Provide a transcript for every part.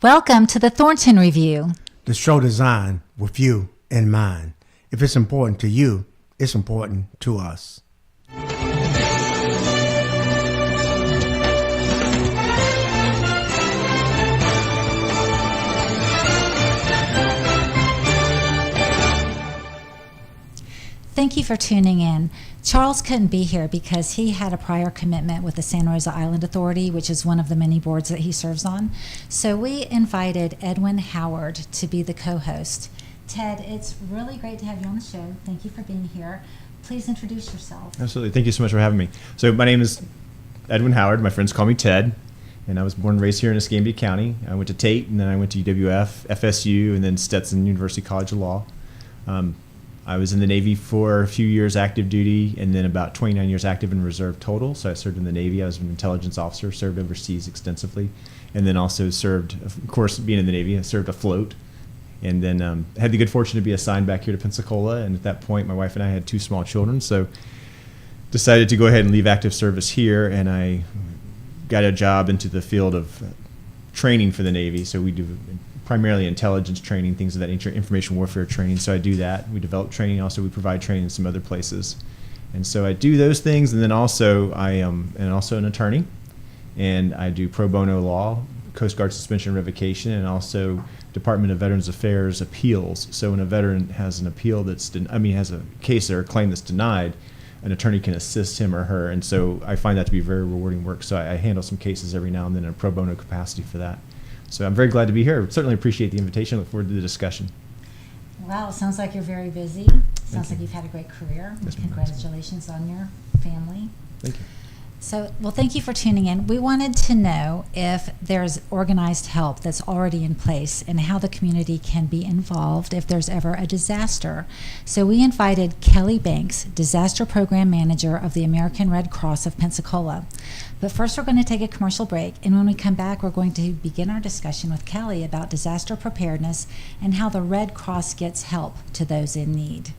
Welcome to the Thornton Review. The show designed with you in mind. If it's important to you, it's important to us. Thank you for tuning in. Charles couldn't be here because he had a prior commitment with the Santa Rosa Island Authority, which is one of the many boards that he serves on. So we invited Edwin Howard to be the co-host. Ted, it's really great to have you on the show. Thank you for being here. Please introduce yourself. Absolutely. Thank you so much for having me. So my name is Edwin Howard. My friends call me Ted. And I was born and raised here in Escambia County. I went to Tate, and then I went to UWF, FSU, and then Stetson University College of Law. I was in the Navy for a few years active duty, and then about 29 years active in reserve total. So I served in the Navy. I was an intelligence officer, served overseas extensively, and then also served, of course, being in the Navy, I served afloat. And then had the good fortune to be assigned back here to Pensacola. And at that point, my wife and I had two small children, so decided to go ahead and leave active service here. And I got a job into the field of training for the Navy. So we do primarily intelligence training, things of that nature, information warfare training. So I do that. We develop training. Also, we provide training in some other places. And so I do those things. And then also I am also an attorney. And I do pro bono law, Coast Guard suspension and revocation, and also Department of Veterans Affairs appeals. So when a veteran has an appeal has a case or a claim that's denied, an attorney can assist him or her. And so I find that to be very rewarding work. So I handle some cases every now and then in a pro bono capacity for that. So I'm very glad to be here. Certainly appreciate the invitation. Look forward to the discussion. Wow, sounds like you're very busy. Sounds like you've had a great career. Yes, Congratulations on your family. Thank you. So, well, thank you for tuning in. We wanted to know if there's organized help that's already in place and how the community can be involved if there's ever a disaster. So we invited Kelly Banks, Disaster Program Manager of the American Red Cross of Pensacola. But first we're going to take a commercial break, and when we come back, we're going to begin our discussion with Kelly about disaster preparedness and how the Red Cross gets help to those in need.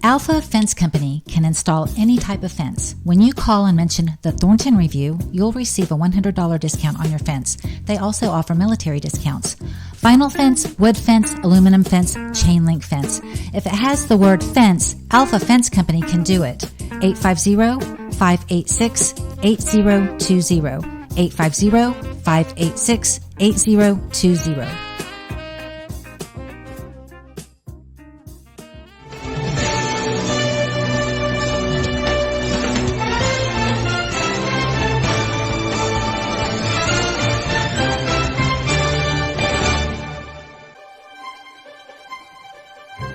Alpha Fence Company can install any type of fence. When you call and mention the Thornton Review, you'll receive a $100 discount on your fence. They also offer military discounts. Vinyl fence, wood fence, aluminum fence, chain link fence. If it has the word fence, Alpha Fence Company can do it. 850-586-8020. 850-586-8020.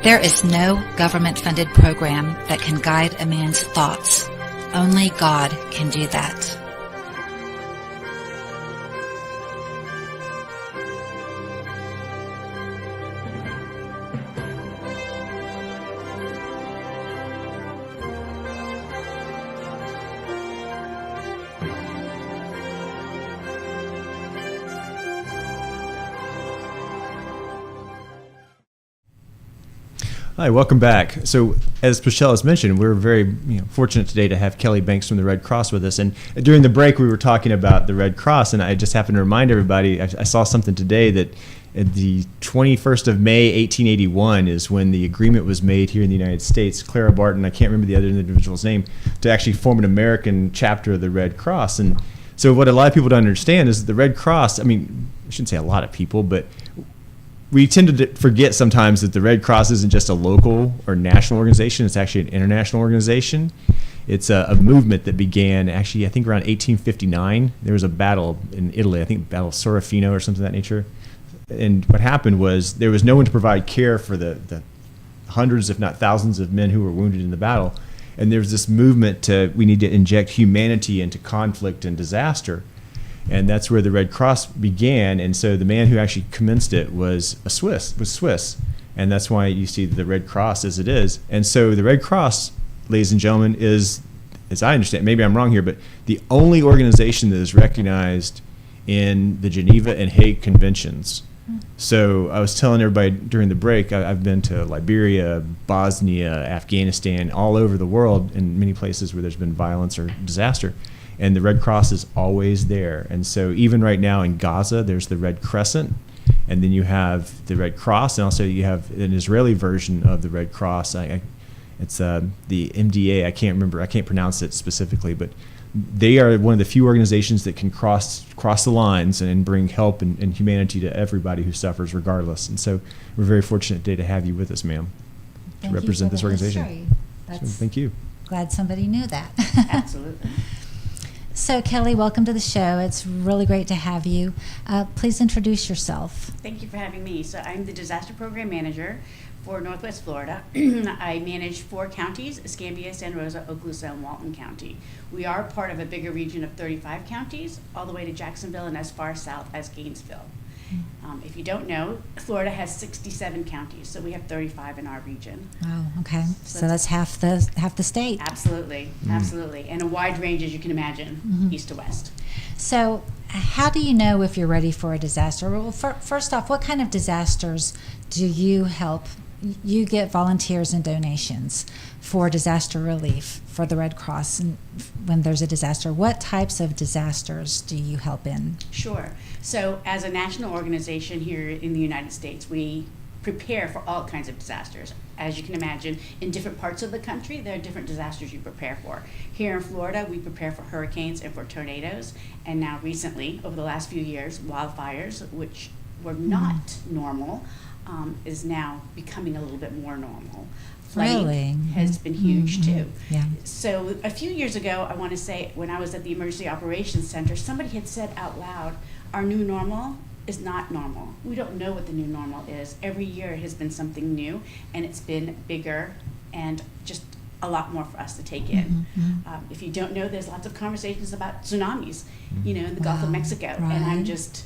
There is no government-funded program that can guide a man's thoughts. Only God can do that. Hi, welcome back. So as PUESCHEL has mentioned, we're very fortunate today to have Kelly Banks from the Red Cross with us. And during the break, we were talking about the Red Cross, and I just happened to remind everybody, I saw something today that the 21st of May, 1881 is when the agreement was made here in the United States. Clara Barton, I can't remember the other individual's name, to actually form an American chapter of the Red Cross. And so what a lot of people don't understand is the Red Cross, I shouldn't say a lot of people, but we tend to forget sometimes that the Red Cross isn't just a local or national organization. It's actually an international organization. It's a movement that began actually, I think, around 1859. There was a battle in Italy, I think Battle of Sorafino or something of that nature. And what happened was there was no one to provide care for the hundreds, if not thousands, of men who were wounded in the battle. And there was this movement we need to inject humanity into conflict and disaster. And that's where the Red Cross began. And so the man who actually commenced it was Swiss. And that's why you see the Red Cross as it is. And so the Red Cross, ladies and gentlemen, is, as I understand, maybe I'm wrong here, but the only organization that is recognized in the Geneva and Hague Conventions So I was telling everybody during the break, I've been to Liberia, Bosnia, Afghanistan, all over the world, in many places where there's been violence or disaster. And the Red Cross is always there. And so even right now in Gaza, there's the Red Crescent, and then you have the Red Cross, and also you have an Israeli version of the Red Cross. It's the MDA. I can't pronounce it specifically, but they are one of the few organizations that can cross the lines and bring help and humanity to everybody who suffers, regardless. And so we're very fortunate today to have you with us, ma'am, to represent this organization. So thank you. Glad somebody knew that. Absolutely. So Kelly, welcome to the show. It's really great to have you. Please introduce yourself. Thank you for having me. So I'm the Disaster Program Manager for Northwest Florida. I manage 4 counties: Escambia, Santa Rosa, Okaloosa, and Walton County. We are part of a bigger region of 35 counties, all the way to Jacksonville and as far south as Gainesville. If you don't know, Florida has 67 counties, so we have 35 in our region. Wow. Okay. So that's half the state. Absolutely, absolutely, and a wide range, as you can imagine, east to west. So, how do you know if you're ready for a disaster? Well, first off, what kind of disasters do you help? You get volunteers and donations for disaster relief for the Red Cross, and when there's a disaster, what types of disasters do you help in? Sure. So as a national organization here in the United States, we prepare for all kinds of disasters. As you can imagine, in different parts of the country, there are different disasters you prepare for. Here in Florida, we prepare for hurricanes and for tornadoes, and now recently, over the last few years, wildfires, which were not normal, is now becoming a little bit more normal. Flooding Really? has been huge too. Yeah. So a few years ago, I want to say, when I was at the Emergency Operations Center, somebody had said out loud, our new normal is not normal. We don't know what the new normal is. Every year has been something new, and it's been bigger and just a lot more for us to take in. If you don't know, there's lots of conversations about tsunamis, in the Gulf of Mexico, and I'm just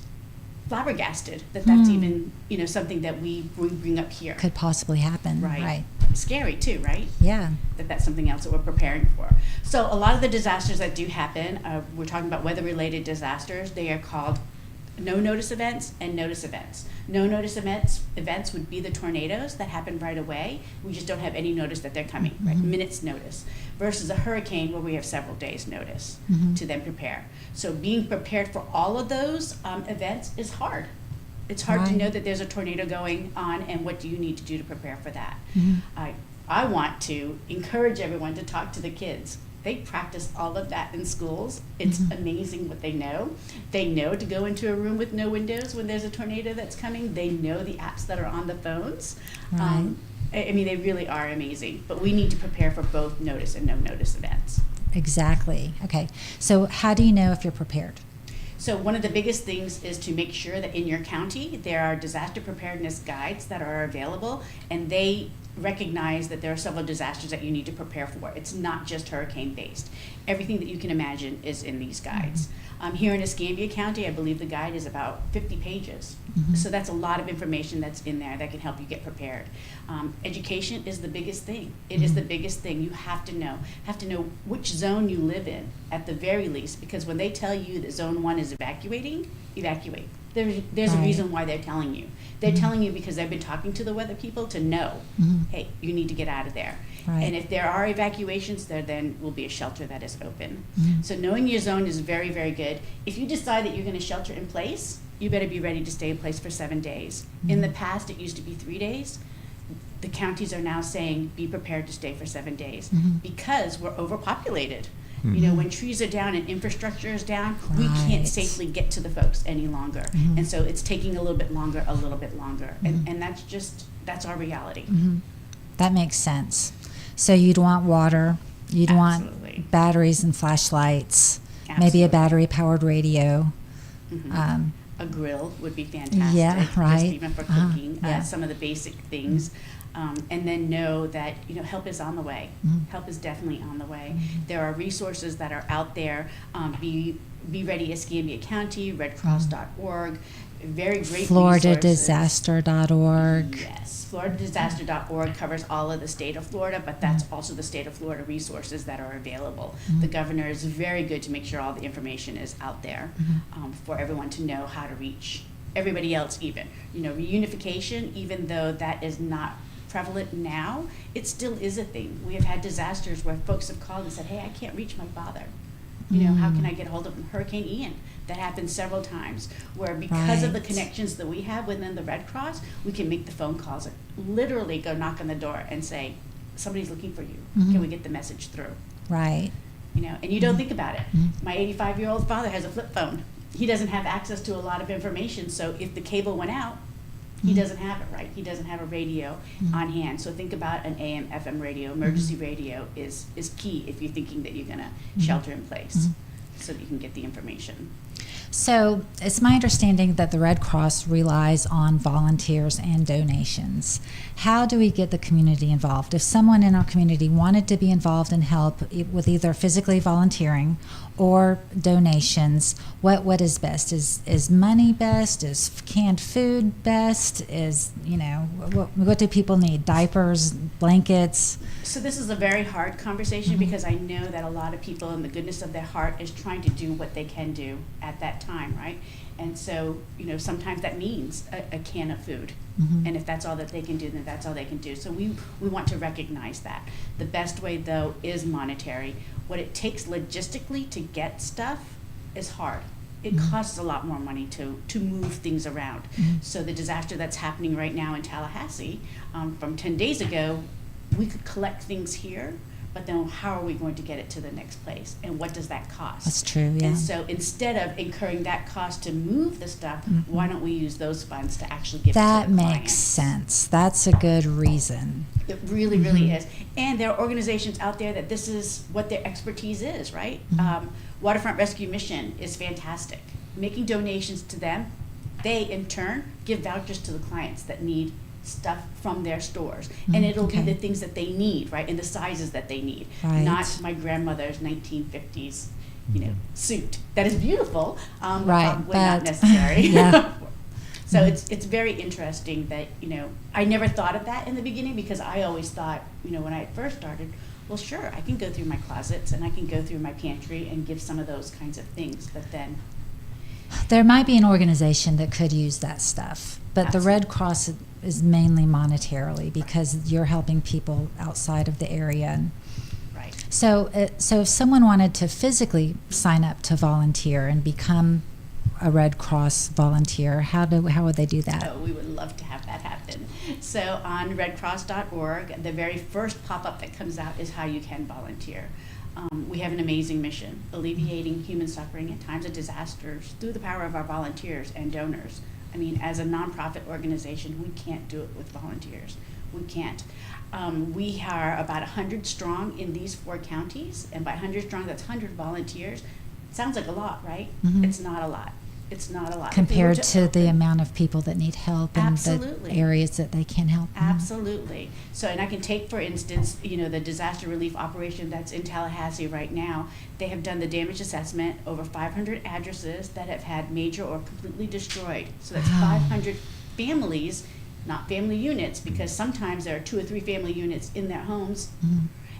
flabbergasted that that's even, something that we bring up here. Could possibly happen. Right. Scary too, right? Yeah. That's something else that we're preparing for. So a lot of the disasters that do happen, we're talking about weather-related disasters. They are called no-notice events and notice events. No-notice events would be the tornadoes that happen right away. We just don't have any notice that they're coming, right? Minutes notice. Versus a hurricane where we have several days notice to then prepare. So being prepared for all of those events is hard. It's hard to know that there's a tornado going on, and what do you need to do to prepare for that. I want to encourage everyone to talk to the kids. They practice all of that in schools. It's amazing what they know. They know to go into a room with no windows when there's a tornado that's coming. They know the apps that are on the phones. I mean, they really are amazing. But we need to prepare for both notice and no notice events. Exactly. Okay. So how do you know if you're prepared? So one of the biggest things is to make sure that in your county there are disaster preparedness guides that are available, and they recognize that there are several disasters that you need to prepare for. It's not just hurricane based. Everything that you can imagine is in these guides. Here in Escambia County, I believe the guide is about 50 pages. So that's a lot of information that's in there that can help you get prepared. Education is the biggest thing. It is the biggest thing. You have to know which zone you live in at the very least, because when they tell you that zone 1 is evacuating, evacuate. There's a reason why they're telling you. They're telling you because they've been talking to the weather people to know, hey, you need to get out of there. And if there are evacuations, there then will be a shelter that is open. So knowing your zone is very, very good. If you decide that you're going to shelter in place, you better be ready to stay in place for 7 days. In the past, it used to be 3 days. The counties are now saying, be prepared to stay for 7 days because we're overpopulated. When trees are down and infrastructure is down, we can't safely get to the folks any longer. And so it's taking a little bit longer. And that's our reality. That makes sense. So you'd want water, you'd want batteries and flashlights, maybe a battery-powered radio. A grill would be fantastic. Yeah, right. Just even for cooking, some of the basic things. And then know that help is on the way. Help is definitely on the way. There are resources that are out there. Be Ready Escambia County, redcross.org, very great FloridaDisaster.org. Yes, FloridaDisaster.org covers all of the state of Florida, but that's also the state of Florida resources that are available. The governor is very good to make sure all the information is out there for everyone to know how to reach everybody else even. Reunification, even though that is not prevalent now, it still is a thing. We have had disasters where folks have called and said, hey, I can't reach my father. How can I get hold of him? Hurricane Ian, that happened several times, where because of the connections that we have within the Red Cross, we can make the phone calls and literally go knock on the door and say, somebody's looking for you. Can we get the message through? Right. And you don't think about it. My 85-year-old father has a flip phone. He doesn't have access to a lot of information, so if the cable went out, he doesn't have it, right? He doesn't have a radio on hand. So think about an AM, FM radio. Emergency radio is key if you're thinking that you're going to shelter in place so that you can get the information. So it's my understanding that the Red Cross relies on volunteers and donations. How do we get the community involved? If someone in our community wanted to be involved and help with either physically volunteering or donations, what is best? Is money best? Is canned food best? Is, what do people need? Diapers, blankets? So this is a very hard conversation because I know that a lot of people in the goodness of their heart is trying to do what they can do at that time, right? And so, sometimes that means a can of food. And if that's all that they can do, then that's all they can do. So we want to recognize that. The best way, though, is monetary. What it takes logistically to get stuff is hard. It costs a lot more money to move things around. So the disaster that's happening right now in Tallahassee, from 10 days ago, we could collect things here, but then how are we going to get it to the next place? And what does that cost? That's true, yeah. And so instead of incurring that cost to move the stuff, why don't we use those funds to actually give it to the That makes clients? sense. That's a good reason. It really, really is. And there are organizations out there that this is what their expertise is, right? Waterfront Rescue Mission is fantastic. Making donations to them, they in turn give vouchers to the clients that need stuff from their stores. And it'll be the things that they need, right? And the sizes that they need. Right. Not my grandmother's 1950s, suit. That is beautiful, Right, probably not but- necessary. Yeah. So it's very interesting that, I never thought of that in the beginning because I always thought, when I first started, well, sure, I can go through my closets and I can go through my pantry and give some of those kinds of things. But then, There might be an organization that could use that stuff, but the Red Cross is mainly monetarily because you're helping people outside of the area. right. So if someone wanted to physically sign up to volunteer and become a Red Cross volunteer, how would they do that? Oh, we would love to have that happen. So on redcross.org, the very first pop-up that comes out is how you can volunteer. We have an amazing mission, alleviating human suffering in times of disasters through the power of our volunteers and donors. I mean, as a nonprofit organization, we can't do it with volunteers. We can't. We are about 100 strong in these 4 counties, and by 100 strong, that's 100 volunteers. Sounds like a lot, right? It's not a lot. It's not a lot. If we were Compared to the amount of people that need help and Absolutely. the areas that they can help. Absolutely. So, and I can take, for instance, the disaster relief operation that's in Tallahassee right now. They have done the damage assessment, over 500 addresses that have had major or completely destroyed. So that's Wow. 500 families, not family units, because sometimes there are 2 or 3 family units in their homes.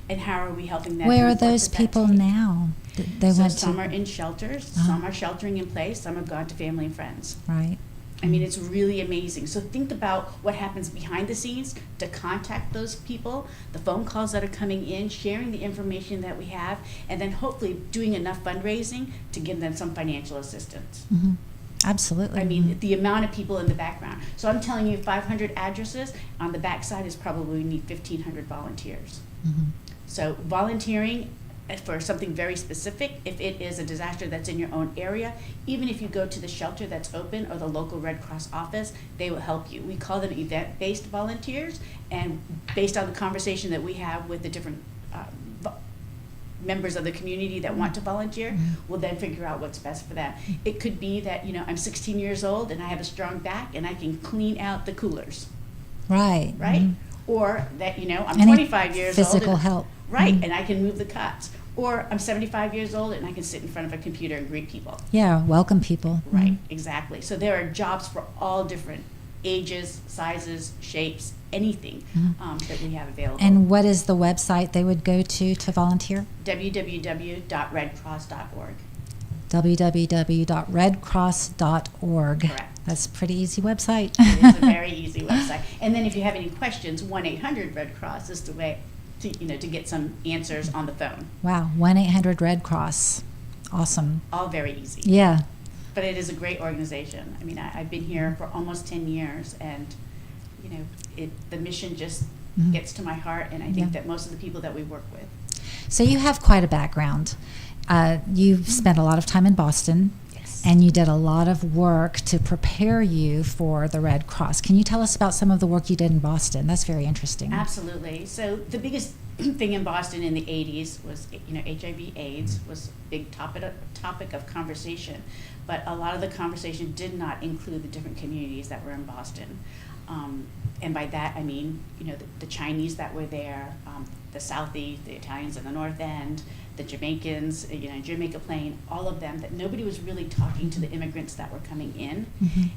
And how are we helping them? Where are and what those does that people take? now? They So went some to, are in shelters, some are sheltering in place, some have gone to family and friends. right. I mean, it's really amazing. So think about what happens behind the scenes to contact those people, the phone calls that are coming in, sharing the information that we have, and then hopefully doing enough fundraising to give them some financial assistance. Absolutely. I mean, the amount of people in the background. So I'm telling you, 500 addresses, on the backside is probably we need 1,500 volunteers. So volunteering for something very specific, if it is a disaster that's in your own area, even if you go to the shelter that's open or the local Red Cross office, they will help you. We call them event-based volunteers, and based on the conversation that we have with the different members of the community that want to volunteer, we'll then figure out what's best for them. It could be that, I'm 16 years old and I have a strong back and I can clean out the coolers, right. right? Or that, I'm Any 25 years old. physical and- help. Right, and I can move the cots. Or I'm 75 years old and I can sit in front of a computer and greet people. Yeah, welcome people. Right, exactly. So there are jobs for all different ages, sizes, shapes, anything that we have available. And what is the website they would go to volunteer? www.redcross.org. www.redcross.org. Correct. That's a pretty easy website. It is a very easy website. And then if you have any questions, 1-800-RED Cross is the way to get some answers on the phone. Wow, 1-800-RED Cross. Awesome. All very easy. Yeah. But it is a great organization. I mean, I've been here for almost 10 years, and the mission just gets to my heart, and I think that most of the people that we work with. So you have quite a background. You've spent a lot of time in Boston. And you did a lot of work to prepare you for the Red Cross. Can you tell us about some of the work you did in Boston? That's very interesting. Absolutely. So the biggest thing in Boston in the 80s was, HIV/AIDS was a big topic of conversation. But a lot of the conversation did not include the different communities that were in Boston. And by that, I mean, the Chinese that were there, the Southeast, the Italians in the North End, the Jamaicans, Jamaica Plain, all of them, that nobody was really talking to the immigrants that were coming in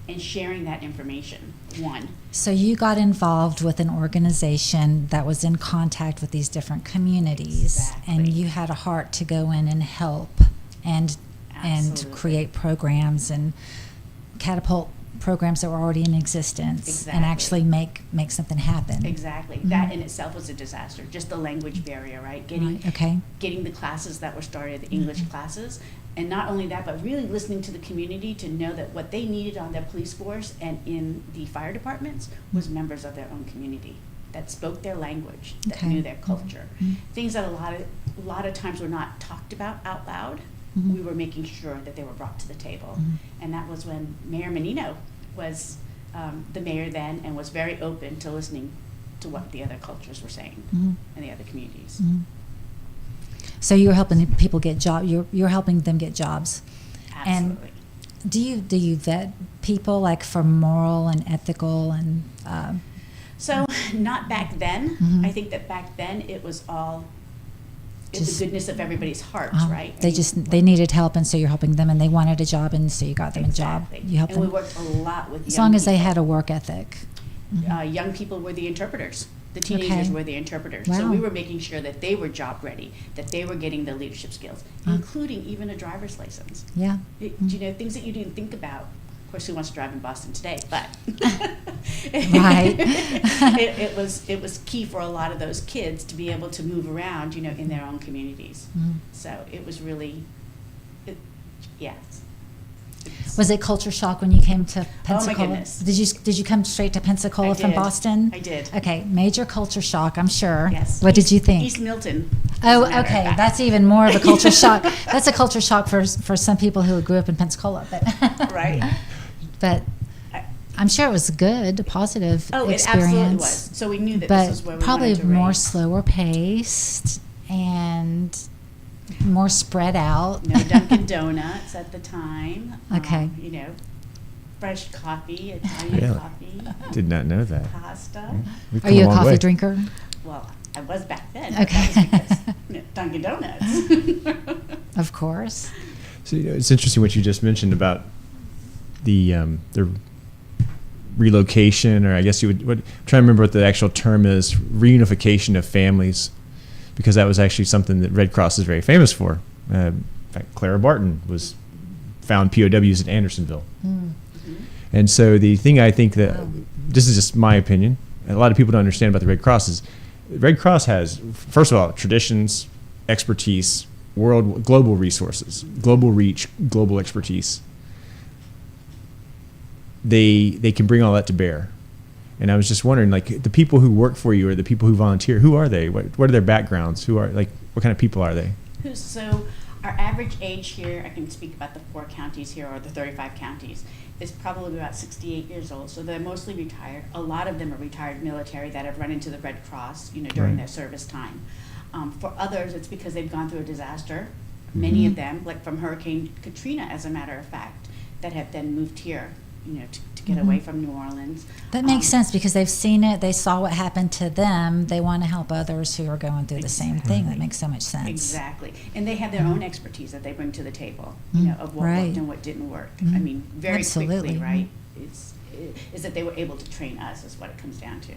and sharing that information, one. So you got involved with an organization that was in contact with these different communities. Exactly. And you had a heart to go in and help and Absolutely. create programs and catapult programs that were already in existence. Exactly. And actually make something happen. Exactly. That in itself was a disaster, just the language barrier, right? Right, okay. Getting the classes that were started, the English classes, and not only that, but really listening to the community to know that what they needed on their police force and in the fire departments was members of their own community that spoke their language, that knew their culture. Things that a lot of times were not talked about out loud. We were making sure that they were brought to the table. And that was when Mayor Menino was the mayor then, and was very open to listening to what the other cultures were saying and the other communities. So you're helping people get jobs. You're helping them get jobs. Absolutely. And do you vet people like for moral and ethical and? So not back then. I think that back then it was all in the goodness of everybody's hearts, right? They needed help, and so you're helping them, and they wanted a job, and so you got them a job. You helped and them. we worked a lot with As long as they had a work ethic. young people were the interpreters. The teenagers Okay. were the interpreters. Wow. So we were making sure that they were job ready, that they were getting the leadership skills, including even a driver's license. Yeah. Things that you didn't think about. Of course, who wants to drive in Boston today? But Right. it was key for a lot of those kids to be able to move around, in their own communities. So it was really, yeah. Was it culture shock when you came to Pensacola? goodness. Did you come straight to Pensacola I from did. Boston? I did. Okay, major culture shock, I'm sure. Yes. What did you think? East Milton. Oh, as a matter of okay. fact. That's even more of a culture shock. That's a culture shock for some people who grew up in Pensacola. But Right. But I'm sure it was good, a positive Oh, it experience. absolutely was. So we knew that But this is where we probably wanted to more raise. slower paced and more spread out. No Dunkin' Donuts at the time. Okay. Fresh coffee, Italian Really? coffee, Did not know that. pasta. We've Are come you a long coffee way. drinker? Well, I was back then. but Okay. That was because Dunkin' Donuts. Of course. So it's interesting what you just mentioned about the relocation, or I guess you would. I'm trying to remember what the actual term is. Reunification of families, because that was actually something that Red Cross is very famous for. In fact, Clara Barton was found POWs at Andersonville. And so the thing I think that, this is just my opinion, and a lot of people don't understand about the Red Cross is, Red Cross has, first of all, traditions, expertise, global resources, global reach, global expertise. They can bring all that to bear. And I was just wondering, like, the people who work for you or the people who volunteer, who are they? What are their backgrounds? What kind of people are they? So our average age here, I can speak about the 4 counties here, or the 35 counties, is probably about 68 years old. So they're mostly retired. A lot of them are retired military that have run into the Red Cross, during Right. their service time. For others, it's because they've gone through a disaster. Many of them, like from Hurricane Katrina, as a matter of fact, that have then moved here, to get away from New Orleans. That makes sense because they've seen it. They saw what happened to them. They want to help others who are going through the same thing. That makes so much sense. Exactly. And they have their own expertise that they bring to the table, of what Right. worked and what didn't work. I mean, very Absolutely. quickly, right? Is that they were able to train us is what it comes down to.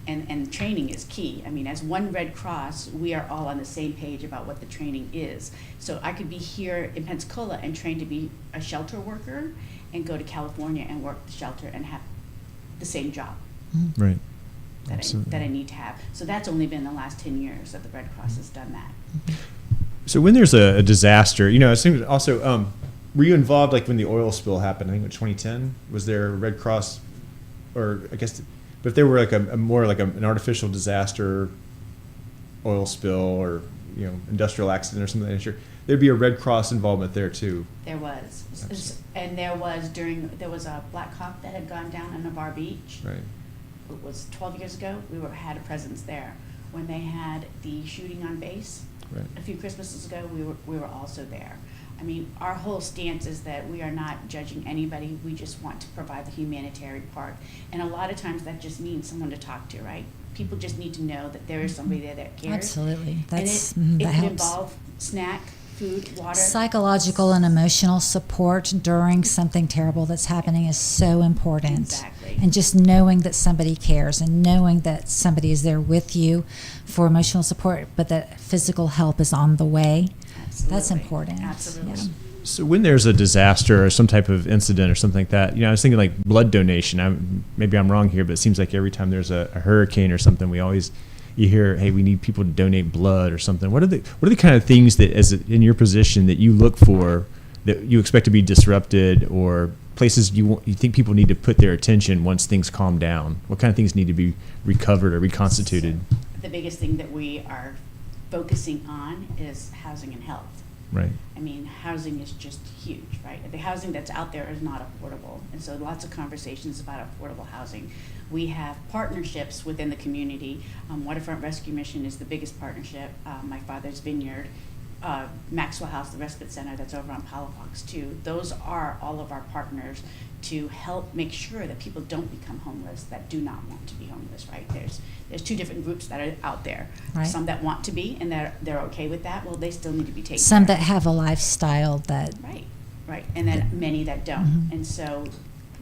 And training is key. I mean, as one Red Cross, we are all on the same page about what the training is. So I could be here in Pensacola and trained to be a shelter worker, and go to California and work the shelter and have the same job Right. that I need to have. So that's only been the last 10 years that the Red Cross has done that. So when there's a disaster, you know, it seems also, were you involved like when the oil spill happened? I think in 2010. Was there a Red Cross, or I guess, but if there were like a more like an artificial disaster, oil spill, or you know, industrial accident or something like that, there'd be a Red Cross involvement there too. There was, and there was a Black Hawk that had gone down on Navarre Beach. Right. It was 12 years ago. Had a presence there when they had the shooting on base. Right. A few Christmases ago, we were also there. I mean, our whole stance is that we are not judging anybody. We just want to provide the humanitarian part, and a lot of times that just means someone to talk to, right? People just need to know that there is somebody there that cares. Absolutely. That's, and it that could helps. involve snack, food, water. Psychological and emotional support during something terrible that's happening is so important. Exactly. And just knowing that somebody cares and knowing that somebody is there with you for emotional support, but that physical help is on the way. Absolutely. That's important. Absolutely. Yeah. So when there's a disaster or some type of incident or something like that, you know, I was thinking like blood donation. Maybe I'm wrong here, but it seems like every time there's a hurricane or something, you hear, hey, we need people to donate blood or something. What are the kind of things that, as in your position, that you look for that you expect to be disrupted, or places you think people need to put their attention once things calm down? What kind of things need to be recovered or reconstituted? So the biggest thing that we are focusing on is housing and health. Right. I mean, housing is just huge, right? The housing that's out there is not affordable, and so lots of conversations about affordable housing. We have partnerships within the community. Waterfront Rescue Mission is the biggest partnership. My Father's Vineyard, Maxwell House, the respite center that's over on Palafox too. Those are all of our partners to help make sure that people don't become homeless, that do not want to be homeless, right? There's two different groups that are out there. Right. Some that want to be and they're okay with that. Well, they still need to be taken Some care that of. have a lifestyle that Right, and then many that don't. And so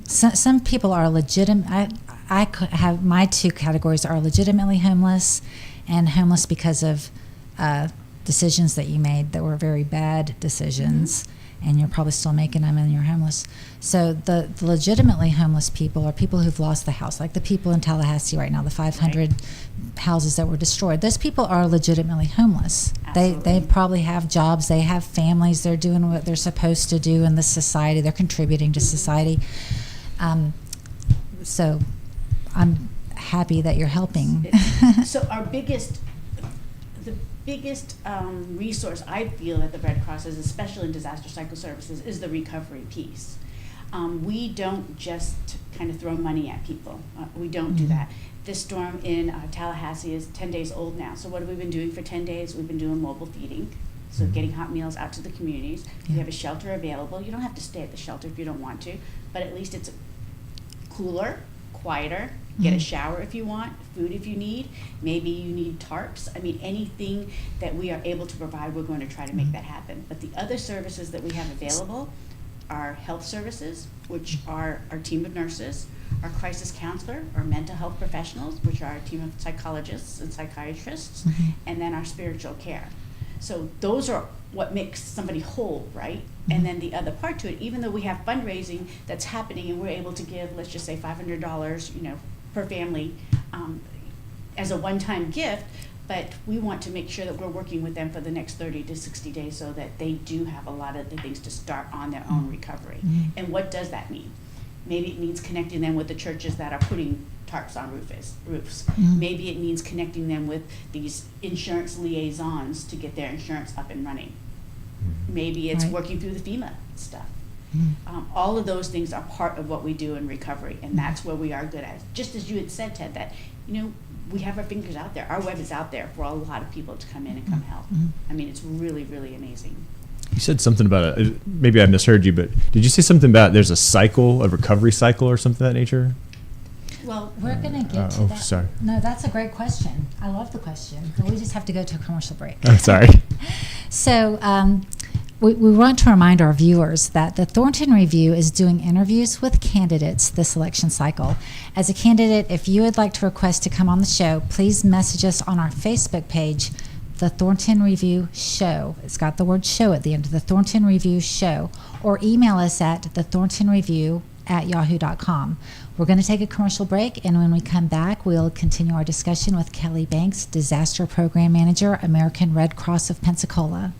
some people are legitimate. I have my two categories are legitimately homeless and homeless because of decisions that you made that were very bad decisions, and you're probably still making them and you're homeless. So the legitimately homeless people are people who've lost the house, like the people in Tallahassee right now, the 500 houses that were destroyed. Those people are legitimately homeless. They probably have jobs, they have families, they're doing what they're supposed to do in the society, they're contributing to society. So I'm happy that you're helping. So our biggest resource I feel at the Red Cross is, especially in disaster cycle services, is the recovery piece. We don't just kind of throw money at people. We don't do that. This storm in Tallahassee is 10 days old now. So what have we been doing for 10 days? We've been doing mobile feeding. So getting hot meals out to the communities. We have a shelter available. You don't have to stay at the shelter if you don't want to, but at least it's cooler, quieter. Get a shower if you want, food if you need. Maybe you need tarps. I mean, anything that we are able to provide, we're going to try to make that happen. But the other services that we have available are health services, which are our team of nurses, our crisis counselor, our mental health professionals, which are our team of psychologists and psychiatrists, and then our spiritual care. So those are what makes somebody whole, right? And then the other part to it, even though we have fundraising that's happening and we're able to give, let's just say $500, per family as a one-time gift, but we want to make sure that we're working with them for the next 30 to 60 days so that they do have a lot of the things to start on their own recovery. And what does that mean? Maybe it means connecting them with the churches that are putting tarps on roofs. Maybe it means connecting them with these insurance liaisons to get their insurance up and running. Maybe it's working through the FEMA stuff. All of those things are part of what we do in recovery, and that's where we are good at. Just as you had said, Ted, that we have our fingers out there. Our web is out there for a lot of people to come in and come help. I mean, it's really, really amazing. You said something about maybe I misheard you, but did you say something about there's a recovery cycle or something of that nature? Well, we're going to get to that. Sorry. No, that's a great question. I love the question, but we just have to go to a commercial break. Oh, sorry. So we want to remind our viewers that the Thornton Review is doing interviews with candidates this election cycle. As a candidate, if you would like to request to come on the show, please message us on our Facebook page, the Thornton Review Show. It's got the word show at the end of the Thornton Review Show, or email us at thethorntonreview@yahoo.com. We're going to take a commercial break, and when we come back, we'll continue our discussion with Kelly Banks, Disaster Program Manager, American Red Cross of Pensacola.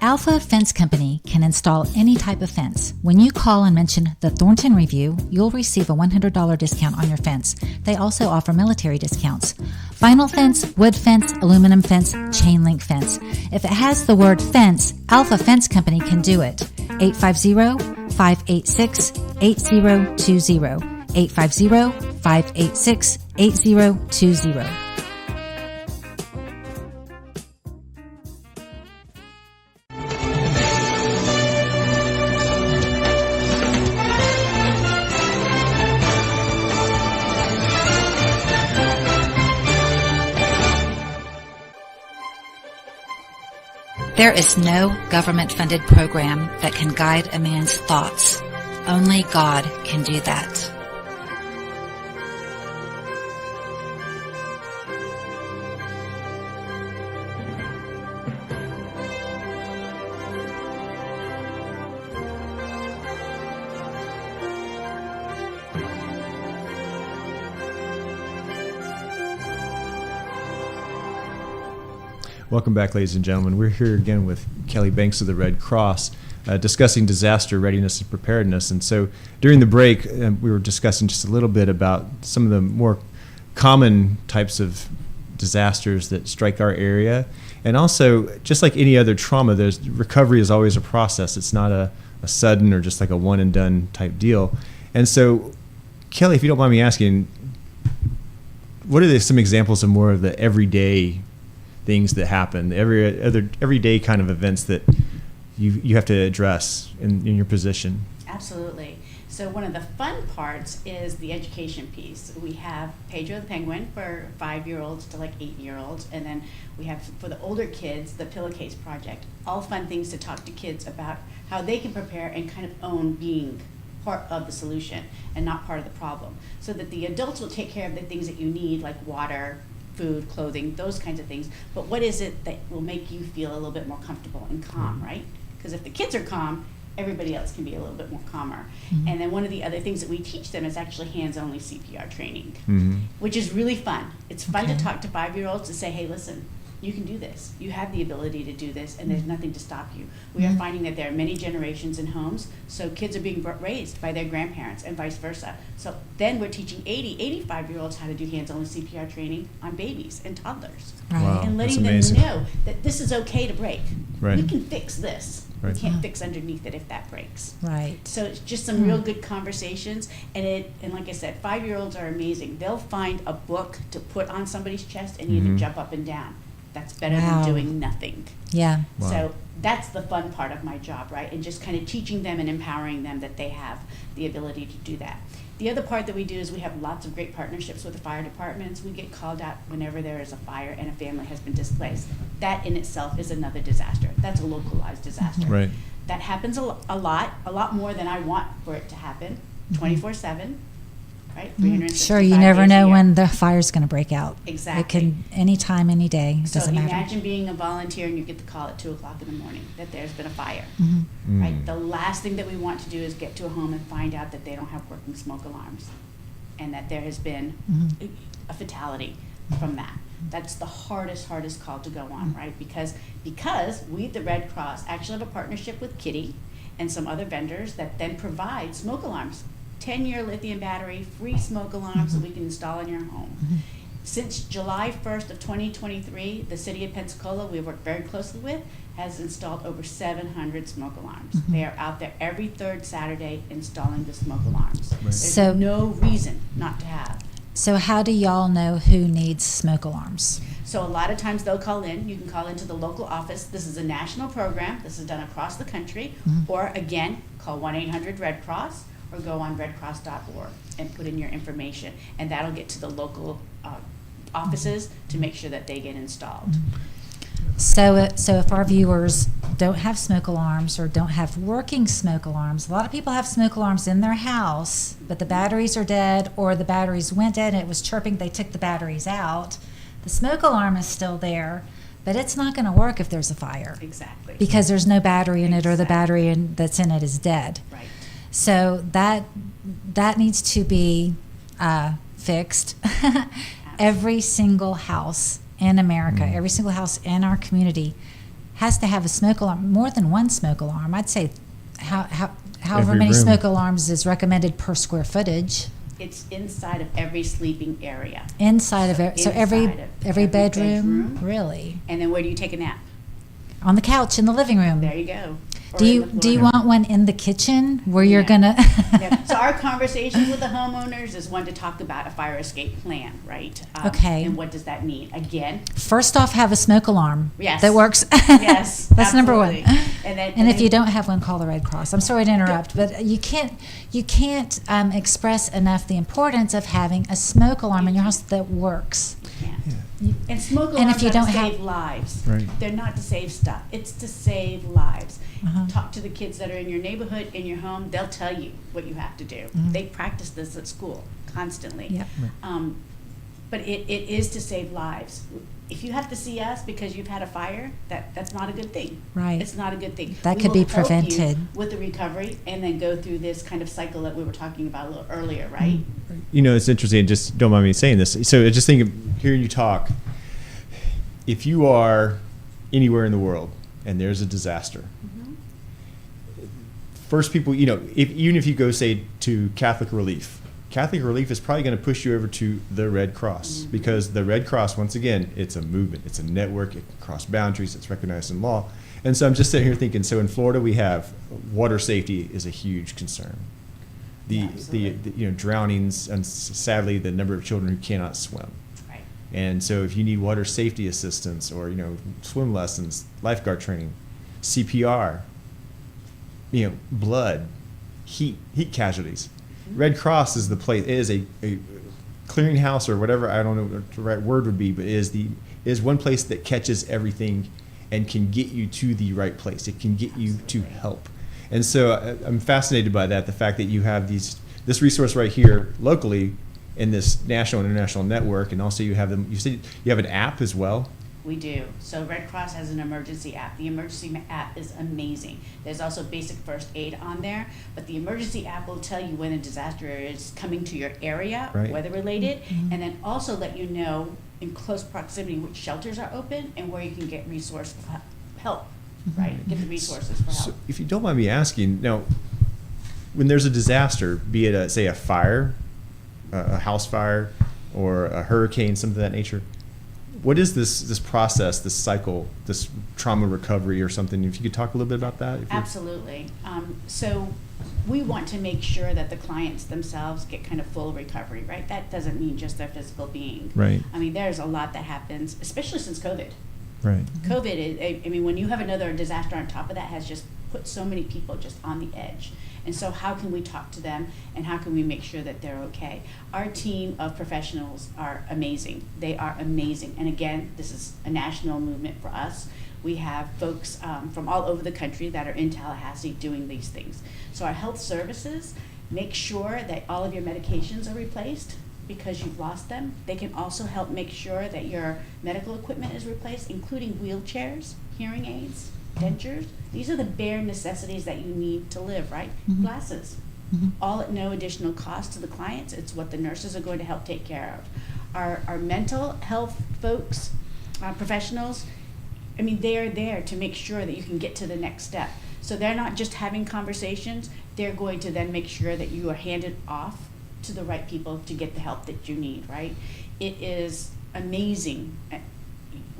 Alpha Fence Company can install any type of fence. When you call and mention the Thornton Review, you'll receive a $100 discount on your fence. They also offer military discounts. Vinyl fence, wood fence, aluminum fence, chain link fence. If it has the word fence, Alpha Fence Company can do it. 850-586-8020. 850-586-8020. There is no government-funded program that can guide a man's thoughts. Only God can do that. Welcome back, ladies and gentlemen. We're here again with Kelly Banks of the Red Cross, discussing disaster readiness and preparedness. And so during the break, we were discussing just a little bit about some of the more common types of disasters that strike our area. And also, just like any other trauma, recovery is always a process. It's not a sudden or just like a one-and-done type deal. And so, Kelly, if you don't mind me asking, what are some examples of more of the everyday things that happen, everyday kind of events that you have to address in your position? Absolutely. So one of the fun parts is the education piece. We have Pedro the Penguin for 5-year-olds to like 8-year-olds, and then we have for the older kids the Pillowcase Project. All fun things to talk to kids about how they can prepare and kind of own being part of the solution and not part of the problem, so that the adults will take care of the things that you need, like water, food, clothing, those kinds of things. But what is it that will make you feel a little bit more comfortable and calm, right? Because if the kids are calm, everybody else can be a little bit more calmer. Mm-hmm. And then one of the other things that we teach them is actually hands-only CPR training, which is really fun. It's fun to talk to 5-year-olds to say, hey, listen, you can do this. You have the ability to do this, and there's nothing to stop you. We are finding that there are many generations in homes, so kids are being raised by their grandparents and vice versa. So then we're teaching 85-year-olds how to do hands-only CPR training on babies and toddlers. Right. Wow, and letting them know that this is okay to break. Right. We can fix this. Right. We can't fix underneath it if that breaks. Right. So it's just some real good conversations, and like I said, 5-year-olds are amazing. They'll find a book to put on somebody's chest and you to jump up and down. That's better than doing nothing. Yeah. Wow. So that's the fun part of my job, right? And just kind of teaching them and empowering them that they have the ability to do that. The other part that we do is we have lots of great partnerships with the fire departments. We get called out whenever there is a fire and a family has been displaced. That in itself is another disaster. That's a localized disaster. Right. That happens a lot more than I want for it to happen, 24/7, right? Sure, you never know when the fire's going to break out. Exactly. It can anytime, any day. It So doesn't matter. imagine being a volunteer and you get the call at 2 o'clock in the morning that there's been a fire, Mm-hmm. right? The last thing that we want to do is get to a home and find out that they don't have working smoke alarms and that there has been a fatality from that. That's the hardest call to go on, right? Because we, the Red Cross, actually have a partnership with Kitty and some other vendors that then provide smoke alarms. 10-year lithium battery, free smoke alarms that we can install in your home. Since July 1st of 2023, the city of Pensacola, we work very closely with, has installed over 700 smoke alarms. They are out there every third Saturday installing the smoke alarms. Right. There's So- no reason not to have. So how do y'all know who needs smoke alarms? So a lot of times they'll call in. You can call into the local office. This is a national program. This is done across the country. Or again, call 1-800-RED-CROSS or go on redcross.org and put in your information. And that'll get to the local offices to make sure that they get installed. So if our viewers don't have smoke alarms or don't have working smoke alarms, a lot of people have smoke alarms in their house, but the batteries are dead or the batteries went dead and it was chirping, they took the batteries out. The smoke alarm is still there, but it's not going to work if there's a fire. Exactly. Because there's no battery in it or the Exactly. battery that's in it is dead. Right. So that needs to be fixed. Every single house in America, every single house in our community has to have a smoke alarm, more than one smoke alarm. I'd say however Every many room. smoke alarms is recommended per square footage. It's inside of every sleeping area. Inside of it, so every Inside of every bedroom, bedroom. really, And then where do you take a nap? on the couch in the living room. There you go. Or Do in you the do you floor. want one in the kitchen where you're No. gonna? Yeah. So our conversations with the homeowners is one to talk about a fire escape plan, right? Okay. And what does that mean? Again, First off, have a smoke alarm. Yes. That works. Yes, That's number one. absolutely. And then- And if then- you don't have one, call the Red Cross. I'm sorry to interrupt, but you can't express enough the importance of having a smoke alarm in your house that works. Yeah. You- And smoke And alarms if you are to don't have- save lives. Right. They're not to save stuff. It's to save lives. Uh-huh. Talk to the kids that are in your neighborhood, in your home. They'll tell you what you have to do. Mhm. They practice this at school constantly. Yep. But it is to save lives. If you have to see us because you've had a fire, that's not a good thing. Right. It's not a good thing. That We could be will help you prevented. with the recovery and then go through this kind of cycle that we were talking about a little earlier, right? You know, it's interesting. Just don't mind me saying this. So I just think of hearing you talk. If you are anywhere in the world and there's a disaster, first people, you know, even if you go say to Catholic Relief is probably going to push you over to the Red Cross because the Red Cross, once again, it's a movement, it's a network, it can cross boundaries, it's recognized in law. And so I'm just sitting here thinking, so in Florida we have water safety is a huge concern. The you know, drownings and sadly the number of children who cannot swim. Right. And so if you need water safety assistance or, you know, swim lessons, lifeguard training, CPR, you know, blood, heat casualties. Red Cross is the place, is a clearinghouse or whatever, I don't know what the right word would be, but is one place that catches everything and can get you to the right place. It can get you to help. And so I'm fascinated by that, the fact that you have this resource right here locally in this national and international network, and also you have them. You said you have an app as well. We do. So Red Cross has an emergency app. The emergency app is amazing. There's also basic first aid on there, but the emergency app will tell you when a disaster is coming to your area, Right. weather related, and then also let you know in close proximity which shelters are open and where you can get resource help, right? Get the resources for help. So if you don't mind me asking, now, when there's a disaster, be it say a fire, a house fire, or a hurricane, something of that nature, what is this process, this cycle, this trauma recovery or something? If you could talk a little bit about that. Absolutely. So we want to make sure that the clients themselves get kind of full recovery, right? That doesn't mean just their physical being. Right. I mean, there's a lot that happens, especially since COVID. Right. COVID is, I mean, when you have another disaster on top of that, has just put so many people just on the edge. And so how can we talk to them and how can we make sure that they're okay? Our team of professionals are amazing. They are amazing. And again, this is a national movement for us. We have folks from all over the country that are in Tallahassee doing these things. So our health services make sure that all of your medications are replaced because you've lost them. They can also help make sure that your medical equipment is replaced, including wheelchairs, hearing aids, dentures. These are the bare necessities that you need to live, right? Glasses. All at no additional cost to the clients. It's what the nurses are going to help take care of. Our mental health folks, professionals, I mean, they're there to make sure that you can get to the next step. So they're not just having conversations, they're going to then make sure that you are handed off to the right people to get the help that you need, right? It is amazing.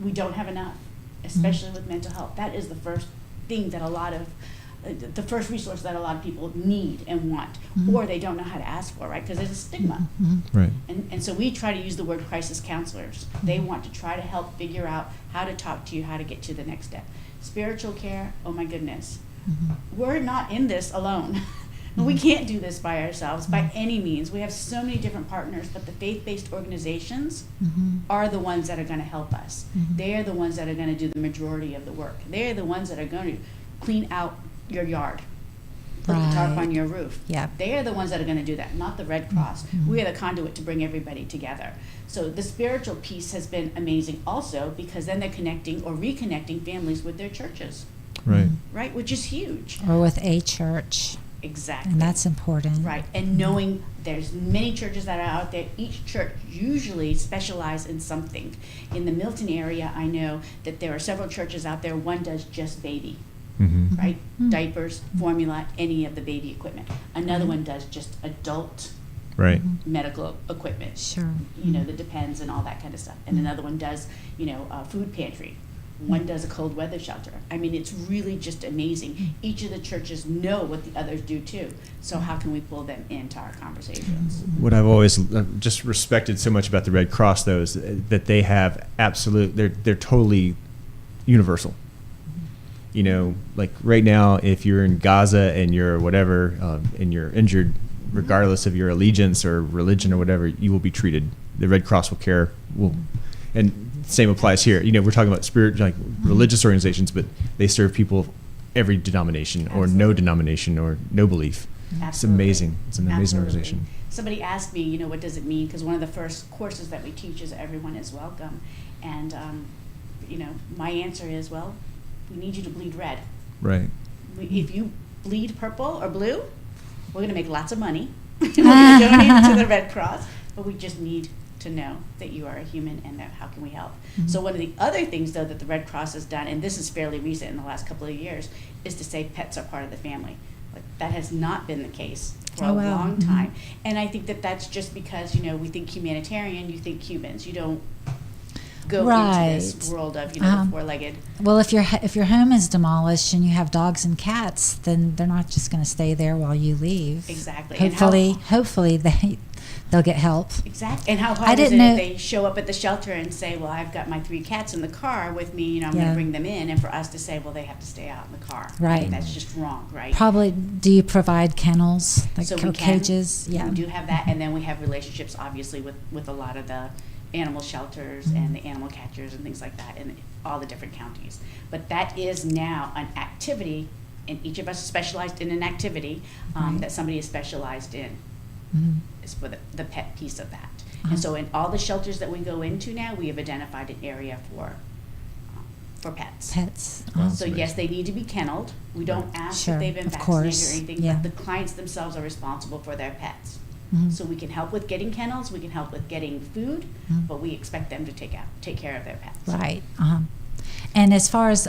We don't have enough, especially with mental health. That is the first thing that the first resource that a lot of people need and want, or they don't know how to ask for, right? Because there's a stigma. Right. And so we try to use the word crisis counselors. They want to try to help figure out how to talk to you, how to get to the next step. Spiritual care, oh my goodness. We're not in this alone. And we can't do this by ourselves by any means. We have so many different partners, but the faith-based organizations are the ones that are going to help us. They are the ones that are going to do the majority of the work. They are the ones that are going to clean out your yard, put the tarp on your roof. Yep. They are the ones that are going to do that, not the Red Cross. We are the conduit to bring everybody together. So the spiritual piece has been amazing also, because then they're connecting or reconnecting families with their churches, Right. right? Which is huge. Or with a church. Exactly. And that's important. Right, and knowing there's many churches that are out there, each church usually specialize in something. In the Milton area, I know that there are several churches out there. One does just baby, right? Diapers, formula, any of the baby equipment. Another one does just adult Right. medical equipment. Sure. You know, the Depends and all that kind of stuff. And another one does, you know, food pantry. One does a cold weather shelter. I mean, it's really just amazing. Each of the churches know what the others do too. So how can we pull them into our conversations? What I've always just respected so much about the Red Cross, though, is that they have they're totally universal. You know, like right now, if you're in Gaza and you're whatever, and you're injured, regardless of your allegiance or religion or whatever, you will be treated. The Red Cross will care. And same applies here. You know, we're talking about religious organizations, but they serve people of every denomination or no denomination or no belief. It's Absolutely. amazing. It's an amazing Absolutely. organization. Somebody asked me, you know, what does it mean? Because one of the first courses that we teach is everyone is welcome. And, you know, my answer is, well, we need you to bleed red. Right. If you bleed purple or blue, we're going to make lots of money. We're going to donate it to the Red Cross, but we just need to know that you are a human and that how can we help. So one of the other things, though, that the Red Cross has done, and this is fairly recent in the last couple of years, is to say pets are part of the family. Like, that has not been the case for a long time. And I think that that's just because, you know, we think humanitarian, you think humans. You don't go into this world of, you know, the four-legged. Well, if your home is demolished and you have dogs and cats, then they're not just going to stay there while you leave. Exactly. Hopefully they'll get help. Exactly. And how hard is it if they show up at the shelter and say, well, I've got my 3 cats in the car with me, you know, I'm going to bring them in, and for us to say, well, they have to stay out in the car. Right. That's just wrong, right? Probably. Do you provide kennels, like So we can. cages? Yeah. We do have that, and then we have relationships, obviously, with a lot of the animal shelters and the animal catchers and things like that in all the different counties. But that is now an activity, and each of us is specialized in an activity that somebody is specialized in. Is for the pet piece of that. And so in all the shelters that we go into now, we have identified an area for pets. Pets. So yes, they need to be kenneled. We don't ask Sure, if they've been of vaccinated course, or anything, yeah. but the clients themselves are responsible for their pets. So we can help with getting kennels, we can help with getting food, but we expect them to take care of their pets. Right. And as far as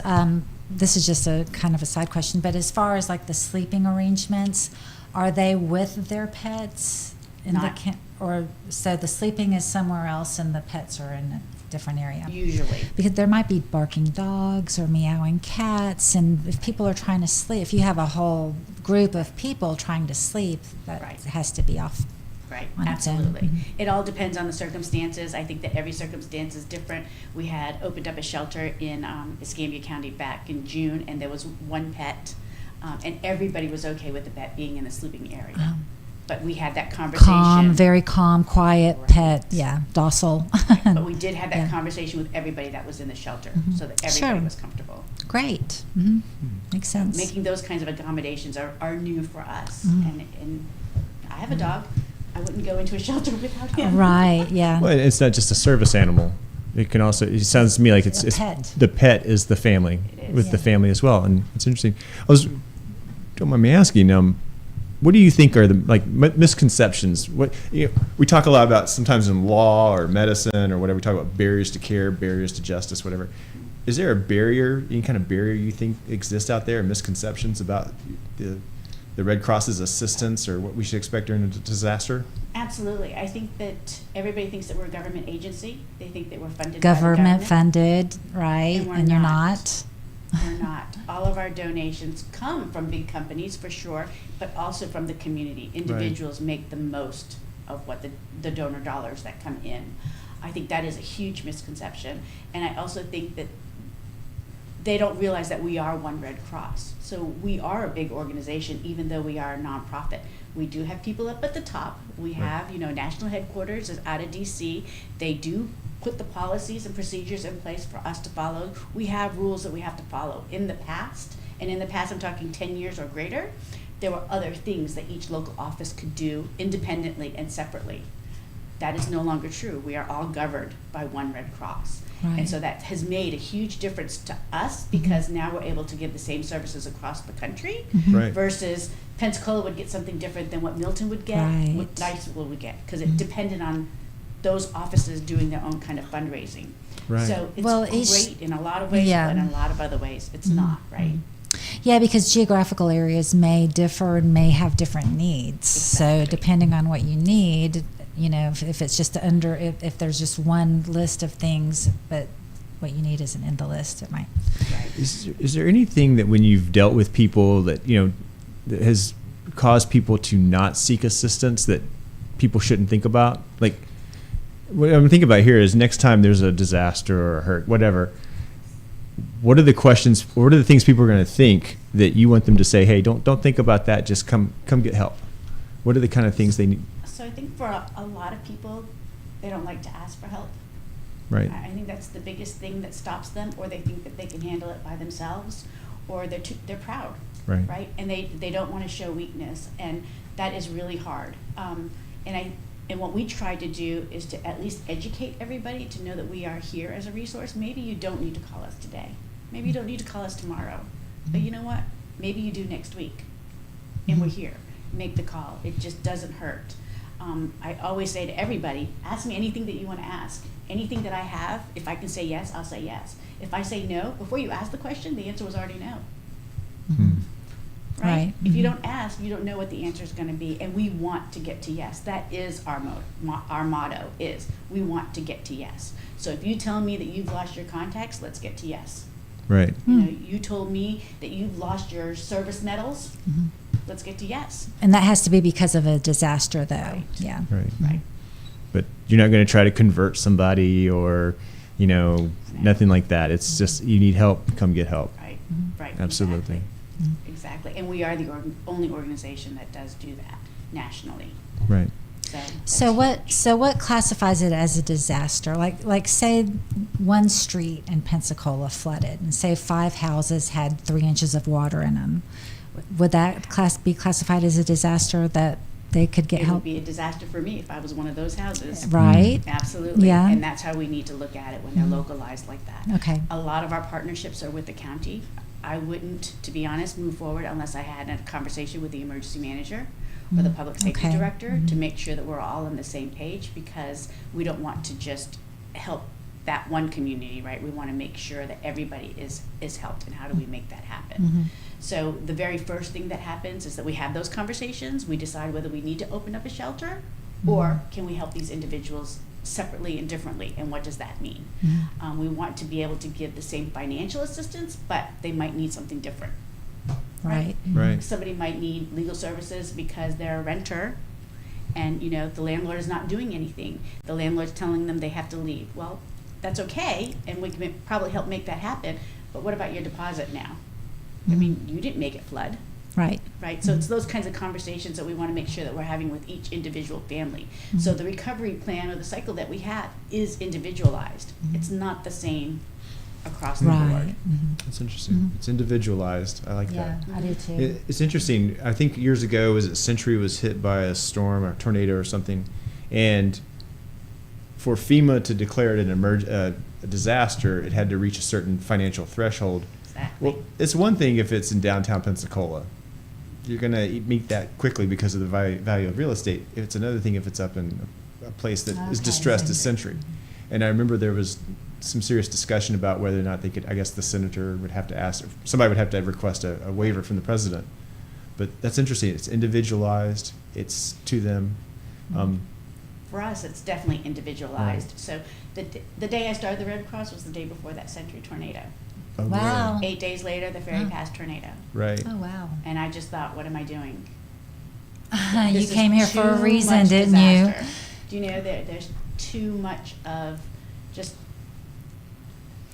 this is just a kind of a side question, but as far as like the sleeping arrangements, are they with their pets in Not- the or so the sleeping is somewhere else and the pets are in a different area? Usually. Because there might be barking dogs or meowing cats, and if people are trying to sleep, if you have a whole group of people trying to sleep, that Right. has to be off. Right, On its own. absolutely. Mhm. It all depends on the circumstances. I think that every circumstance is different. We had opened up a shelter in Escambia County back in June, and there was one pet, and everybody was okay with the pet being in the sleeping area. But we had that conversation. Calm, very calm, quiet Right. pet. Yeah, docile. But we did have that Yeah. conversation with everybody that was in the shelter, so that Sure. everybody was comfortable. Great. Makes sense. Making those kinds of accommodations are new for us. Mhm. And I have a dog. I wouldn't go into a shelter without him. Right. Yeah. Well, it's not just a service animal. It can also. It sounds to me like it's A pet. the pet is the family It is. with the Yeah. family as well, and it's interesting. Don't mind me asking. What do you think are the misconceptions? We talk a lot about sometimes in law or medicine or whatever. We talk about barriers to care, barriers to justice, whatever. Is there a barrier, any kind of barrier you think exists out there, misconceptions about the Red Cross's assistance or what we should expect during a disaster? Absolutely. I think that everybody thinks that we're a government agency. They think that we're funded by the Government government. funded, right? And we're And you're not. not. We're not. All of our donations come from big companies for sure, but also from the community. Individuals make the most of what the donor dollars that come in. I think that is a huge misconception. And I also think that they don't realize that we are One Red Cross. So we are a big organization, even though we are a nonprofit. We do have people up at the top. We have, you know, national headquarters is out of DC. They do put the policies and procedures in place for us to follow. We have rules that we have to follow. In the past, and in the past I'm talking 10 years or greater, there were other things that each local office could do independently and separately. That is no longer true. We are all governed by One Red Cross. Right. And so that has made a huge difference to us because now we're able to give the same services across the country Right. versus Pensacola would get something different than what Milton would get, Right. what Niceville would get, because it depended on those offices doing their own kind of fundraising. Right. So it's Well, great in a lot of ways, yeah. but in a lot of other ways, it's not, right? Yeah, because geographical areas may differ and may have different needs. So Exactly. depending on what you need, you know, if it's just if there's just one list of things, but what you need isn't in the list, it might. Right. Is there anything that when you've dealt with people that, you know, that has caused people to not seek assistance that people shouldn't think about? Like, what I'm thinking about here is next time there's a disaster or a hurt, whatever, what are the questions, what are the things people are going to think that you want them to say, hey, don't think about that, just come get help? What are the kind of things they need? So I think for a lot of people, they don't like to ask for help. Right. I think that's the biggest thing that stops them, or they think that they can handle it by themselves, or they're proud, Right. right? And they don't want to show weakness, and that is really hard. And what we try to do is to at least educate everybody to know that we are here as a resource. Maybe you don't need to call us today. Maybe you don't need to call us tomorrow. But you know what? Maybe you do next week, and we're here. Make the call. It just doesn't hurt. I always say to everybody, ask me anything that you want to ask. Anything that I have, if I can say yes, I'll say yes. If I say no, before you ask the question, the answer was already no. Right? Right. If you don't ask, you don't know what the answer is going to be. And we want to get to yes. That is our motto is we want to get to yes. So if you tell me that you've lost your contacts, let's get to yes. Right. You know, you told me that you've lost your service medals. Let's get to yes. And that has to be because of a disaster, though. Right. Yeah. Right. Right. But you're not going to try to convert somebody or, you know, nothing like that. It's just you need help, come get help. Right. Right. Absolutely. Exactly. And we are the only organization that does do that nationally. Right. So what classifies it as a disaster? Like say one street in Pensacola flooded, and say 5 houses had 3 inches of water in them. Would that be classified as a disaster that they could get It help? would be a disaster for me if I was one of those houses. Right. Absolutely. Yeah. And that's how we need to look at it when they're localized like that. Okay. A lot of our partnerships are with the county. I wouldn't, to be honest, move forward unless I had a conversation with the emergency manager or the public safety Okay. director to make sure that we're all on the same page, because we don't want to just help that one community, right? We want to make sure that everybody is helped, and how do we make that happen? So the very first thing that happens is that we have those conversations. We decide whether we need to open up a shelter or can we help these individuals separately and differently, and what does that mean? We want to be able to give the same financial assistance, but they might need something different. Right. Right. Somebody might need legal services because they're a renter, and you know the landlord is not doing anything. The landlord's telling them they have to leave. Well, that's okay, and we can probably help make that happen. But what about your deposit now? I mean, you didn't make it flood. Right. Right, so it's those kinds of conversations that we want to make sure that we're having with each individual family. So the recovery plan or the cycle that we have is individualized. It's not the same across the Right. board. That's interesting. It's individualized. I like Yeah, that. I do too. It's interesting. I think years ago, was it Century was hit by a storm or a tornado or something, and for FEMA to declare it a disaster, it had to reach a certain financial threshold. Exactly. Well, it's one thing if it's in downtown Pensacola. You're going to meet that quickly because of the value of real estate. It's another thing if it's up in a place that is Okay. distressed as Century. And I remember there was some serious discussion about whether or not they could, I guess the senator would have to ask, somebody would have to request a waiver from the president. But that's interesting. It's individualized. It's to them. For us, it's definitely individualized. So the day I started the Red Cross was the day before that Century tornado. Oh, Wow. 8 days later, the very Oh. past tornado. Right. Oh, wow. And I just thought, what am I doing? You This is came here for a too reason, much didn't disaster. Do you know there's too much of just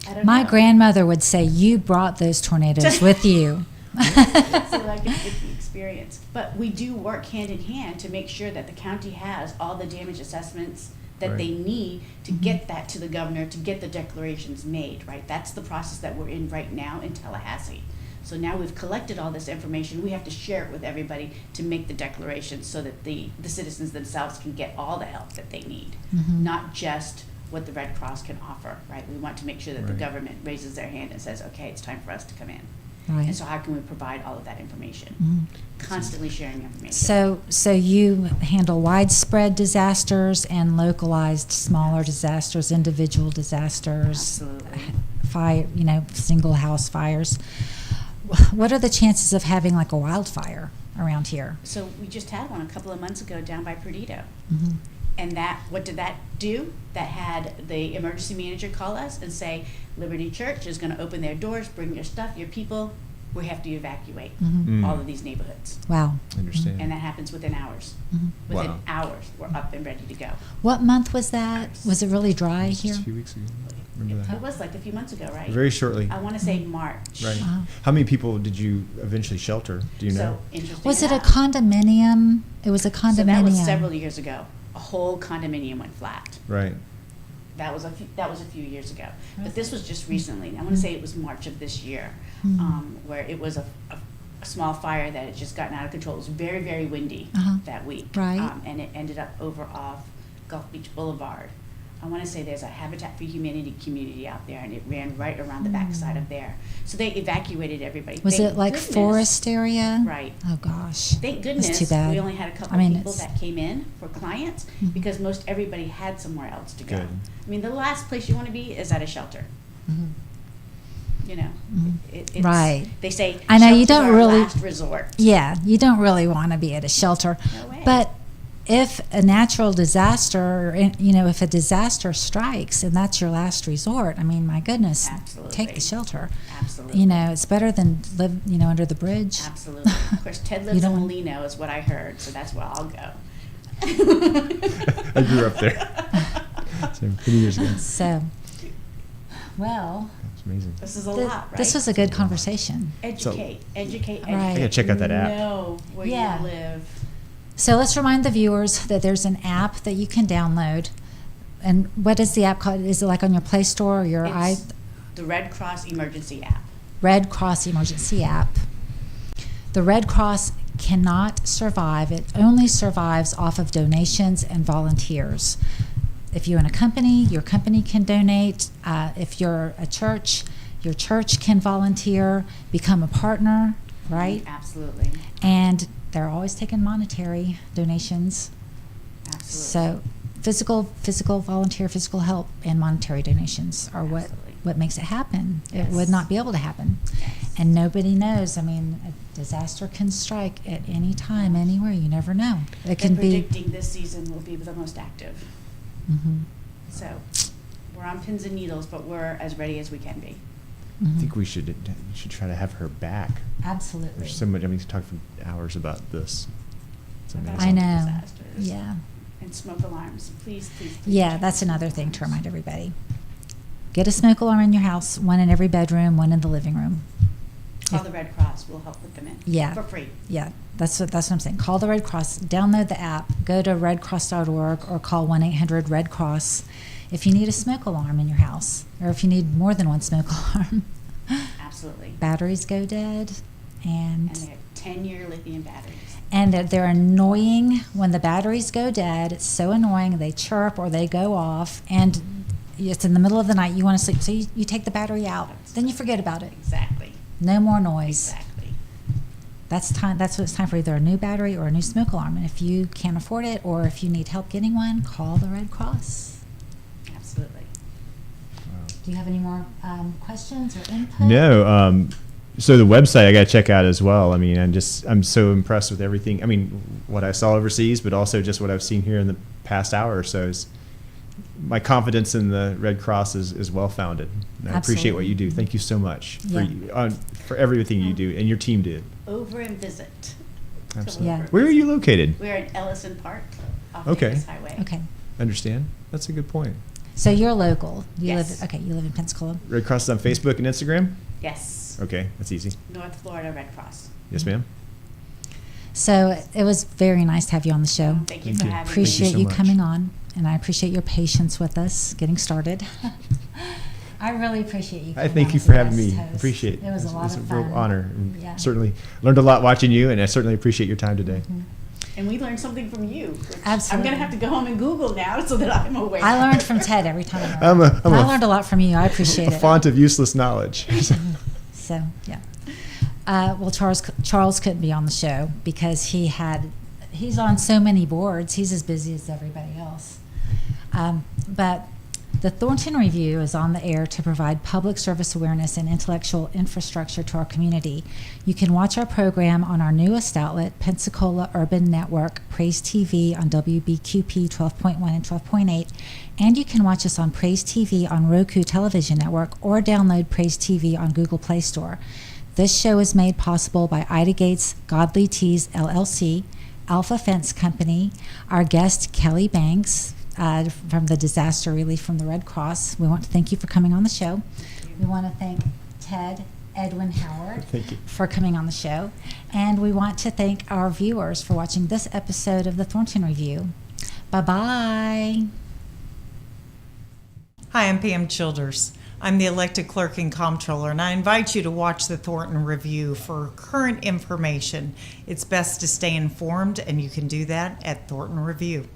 I don't My know. grandmother would say, "You brought those tornadoes with you." So I can get the experience. But we do work hand in hand to make sure that the county has all the damage assessments that Right. they need to get that to the governor, to get the declarations made, right? That's the process that we're in right now in Tallahassee. So now we've collected all this information, we have to share it with everybody to make the declarations so that the citizens themselves can get all the help that they need, not just what the Red Cross can offer, right? We want to make sure that the Right. government raises their hand and says, okay, it's time for us to come in. Right. And so how can we provide all of that information? Constantly sharing information. So you handle widespread disasters and localized smaller disasters, individual disasters, Absolutely. fire, single house fires. What are the chances of having like a wildfire around here? So we just had one a couple of months ago down by Perdido. Mm-hmm. And what did that do? That had the emergency manager call us and say, Liberty Church is going to open their doors, bring your stuff, your people. We have to evacuate Mm-hmm. all of these neighborhoods. Wow. I understand. And that happens within hours. Mhm. Within Wow. hours, we're up and ready to go. What month was that? Was it really dry Just here? a few weeks ago. Remember It that? was like a few months ago, right? Very shortly. I want to say March. Right. Wow. How many people did you eventually shelter? Do you know? So interesting. Was it a enough. condominium? It was a condominium. So that was several years ago. A whole condominium went flat. Right. That was a few years ago. But this was just recently. I want to say it was March of this year, Hmm. where it was a small fire that had just gotten out of control. It was very, very windy Uh-huh. that week. Right. And it ended up over off Gulf Beach Boulevard. I want to say there's a Habitat for Humanity community out there, and it ran right around the backside of there. So they evacuated everybody. Was Thank it like goodness- forest area? Right. Oh gosh. Thank That's goodness too bad. we only had a couple I mean, people it's- that came in for clients Mhm. because most everybody had somewhere else to go. Good. I mean, the last place you want to be is at a shelter. Mhm. You know, Mhm. it's, Right. They say I know you shelters don't are really- last resort. Yeah, you don't really want to be at a shelter. No way. But if a natural disaster, if a disaster strikes and that's your last resort, I mean, my goodness, Absolutely. take the shelter. Absolutely. It's better than live, under the bridge. Absolutely. Of course, Ted You lives in don't- Molino, is what I heard, so that's where I'll go. I grew up there. So many years ago. So, well, It's amazing. This is a lot, right? this was a good conversation. Educate, educate, Right. educate. I gotta check out that app. Know where Yeah. you live. So let's remind the viewers that there's an app that you can download. And what is the app called? Is it like on your Play Store or your It's the Red Cross Emergency app. Red Cross Emergency app? The Red Cross cannot survive. It only survives off of donations and volunteers. If you own a company, your company can donate. If you're a church, your church can volunteer, become a partner, right? Absolutely. And they're always taking monetary donations. Absolutely. So physical volunteer, physical help, and monetary donations are Absolutely. what makes it happen. It Yes. would not be able to happen. Yes. And nobody knows. I mean, a disaster can strike at any time, anywhere. You never know. It can They're be. predicting this season will be the most active. Mhm. So we're on pins and needles, but we're as ready as we can be. Mhm. I think we should try to have her back. Absolutely. There's so much. I mean, we could talk for hours about this. It's About amazing. I know. disasters Yeah. And smoke alarms. Please, please, please. Yeah, check that's the another smoke thing to alarms. remind everybody. Get a smoke alarm in your house, one in every bedroom, one in the living room. Call If- the Red Cross. We'll help put them in. Yeah. For free. Yeah, that's what I'm saying. Call the Red Cross, download the app, go to redcross.org or call 1-800-RED-CROSS if you need a smoke alarm in your house or if you need more than one smoke alarm. Absolutely. Batteries go dead And they're 10-year lithium batteries. and they're annoying when the batteries go dead. It's so annoying. They chirp or they go off and it's in the middle of the night. You want to sleep. So you take the battery out. Then you forget about it. Exactly. No more noise. Exactly. That's what it's time for, either a new battery or a new smoke alarm. And if you can't afford it or if you need help getting one, call the Red Cross. Absolutely. Wow. Do you have any more questions or input? No. So the website I got to check out as well. I mean, I'm so impressed with everything. I mean, what I saw overseas, but also just what I've seen here in the past hour or so. My confidence in the Red Cross is well founded. And I appreciate what you do. Thank you so much Yeah. for everything you do and your team did. Over and visit. Absolutely. Yeah. Where are you located? We're in Ellison Park off Okay. Davis Highway. Okay. Understand? That's a good point. So you're local. You Yes. live. Okay, you live in Pensacola. Red Cross is on Facebook and Instagram? Yes. Okay, that's easy. North Florida Red Cross. Yes, ma'am. So it was very nice to have you on the show. Thank you Thank for you. having me. Appreciate so you much. coming on, and I appreciate your patience with us getting started. I really appreciate you. I coming thank on you as for a having guest me. host. Appreciate it. It was a lot It's of a fun. real honor. And Yeah. certainly learned a lot watching you, and I certainly appreciate your time today. And we learned something from you. Which Absolutely. I'm going to have to go home and Google now so that I'm aware. I learned from Ted every time. I'm a- I learned a lot from you. I appreciate A it. font of useless knowledge. So yeah. Well, Charles couldn't be on the show because he's on so many boards. He's as busy as everybody else. But the Thornton Review is on the air to provide public service awareness and intellectual infrastructure to our community. You can watch our program on our newest outlet, Pensacola Urban Network, Praise TV on WBQP 12.1 and 12.8, and you can watch us on Praise TV on Roku Television Network or download Praise TV on Google Play Store. This show is made possible by Ida Gates Godly Teas LLC, Alpha Fence Company, our guest Kelly Banks, from the Disaster Relief from the Red Cross. We want to thank you for coming on the show. We want to thank Ted Edwin Howard Thank you. for coming on the show. And we want to thank our viewers for watching this episode of the Thornton Review. Bye-bye. Hi, I'm Pam Childers. I'm the elected clerk and comptroller, and I invite you to watch the Thornton Review for current information. It's best to stay informed, and you can do that at Thornton Review.